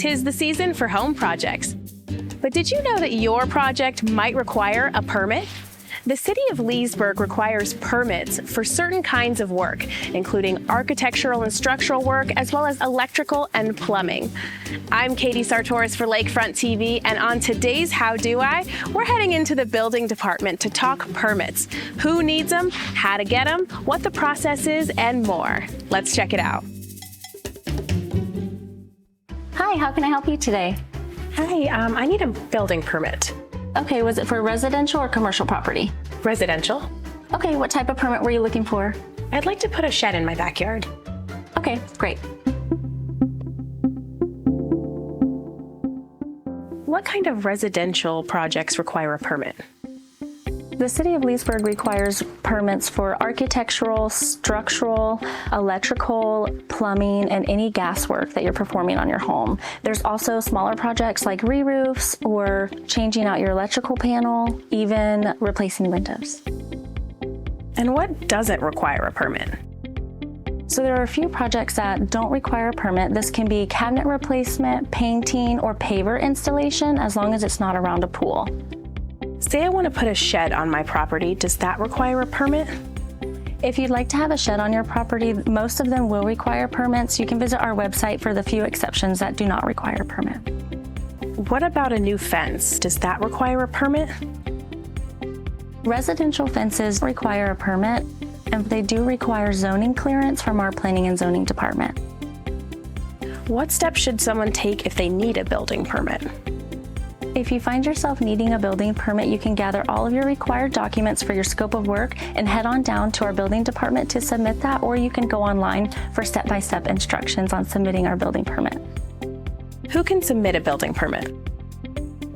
'Tis the season for home projects. But did you know that your project might require a permit? The City of Leesburg requires permits for certain kinds of work, including architectural and structural work, as well as electrical and plumbing. I'm Katie Sartoris for Lakefront TV, and on today's How Do I, we're heading into the building department to talk permits. Who needs them, how to get them, what the process is, and more. Let's check it out. Hi, how can I help you today? Hi, I need a building permit. Okay, was it for residential or commercial property? Residential. Okay, what type of permit were you looking for? I'd like to put a shed in my backyard. Okay, great. What kind of residential projects require a permit? The City of Leesburg requires permits for architectural, structural, electrical, plumbing, and any gas work that you're performing on your home. There's also smaller projects like re-roofs or changing out your electrical panel, even replacing windows. And what doesn't require a permit? So there are a few projects that don't require a permit. This can be cabinet replacement, painting, or paver installation, as long as it's not around a pool. Say I want to put a shed on my property. Does that require a permit? If you'd like to have a shed on your property, most of them will require permits. You can visit our website for the few exceptions that do not require a permit. What about a new fence? Does that require a permit? Residential fences require a permit, and they do require zoning clearance from our planning and zoning department. What steps should someone take if they need a building permit? If you find yourself needing a building permit, you can gather all of your required documents for your scope of work and head on down to our building department to submit that, or you can go online for step-by-step instructions on submitting our building permit. Who can submit a building permit?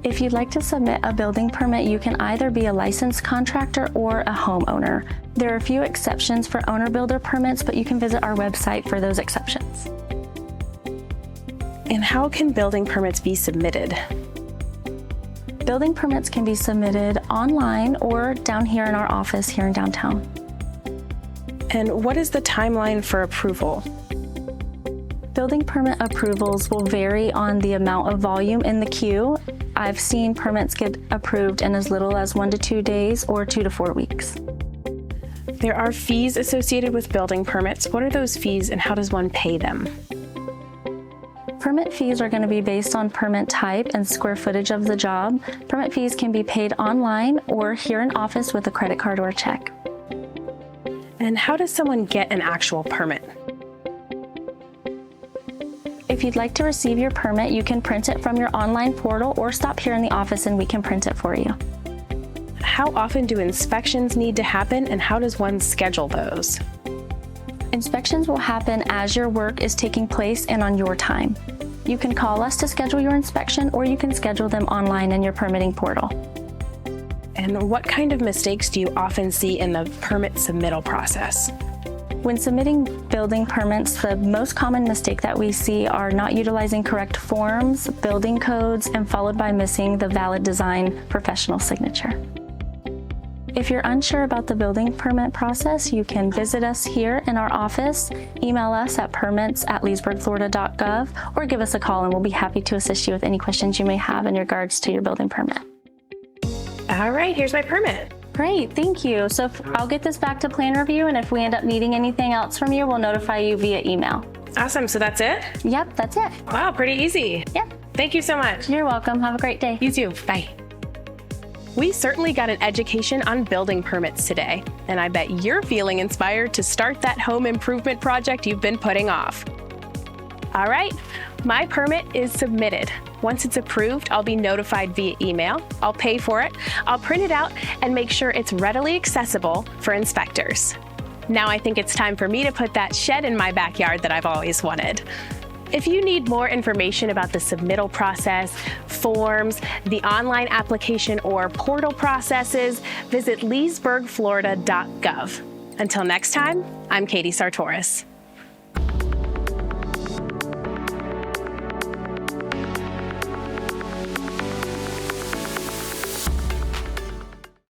If you'd like to submit a building permit, you can either be a licensed contractor or a homeowner. There are a few exceptions for owner-builder permits, but you can visit our website for those exceptions. And how can building permits be submitted? Building permits can be submitted online or down here in our office here in downtown. And what is the timeline for approval? Building permit approvals will vary on the amount of volume in the queue. I've seen permits get approved in as little as 1 to 2 days or 2 to 4 weeks. There are fees associated with building permits. What are those fees and how does one pay them? Permit fees are going to be based on permit type and square footage of the job. Permit fees can be paid online or here in office with a credit card or a check. And how does someone get an actual permit? If you'd like to receive your permit, you can print it from your online portal or stop here in the office and we can print it for you. How often do inspections need to happen and how does one schedule those? Inspections will happen as your work is taking place and on your time. You can call us to schedule your inspection or you can schedule them online in your permitting portal. And what kind of mistakes do you often see in the permit submittal process? When submitting building permits, the most common mistake that we see are not utilizing correct forms, building codes, and followed by missing the valid design professional signature. If you're unsure about the building permit process, you can visit us here in our office, email us at permits@leesburgflorida.gov, or give us a call and we'll be happy to assist you with any questions you may have in regards to your building permit. All right, here's my permit. Great, thank you. So I'll get this back to plan review, and if we end up needing anything else from you, we'll notify you via email. Awesome, so that's it? Yep, that's it. Wow, pretty easy. Yep. Thank you so much. You're welcome. Have a great day. You too, bye. We certainly got an education on building permits today, and I bet you're feeling inspired to start that home improvement project you've been putting off. All right, my permit is submitted. Once it's approved, I'll be notified via email. I'll pay for it, I'll print it out, and make sure it's readily accessible for inspectors. Now I think it's time for me to put that shed in my backyard that I've always wanted. If you need more information about the submittal process, forms, the online application or portal processes, visit leesburgflorida.gov. Until next time, I'm Katie Sartoris.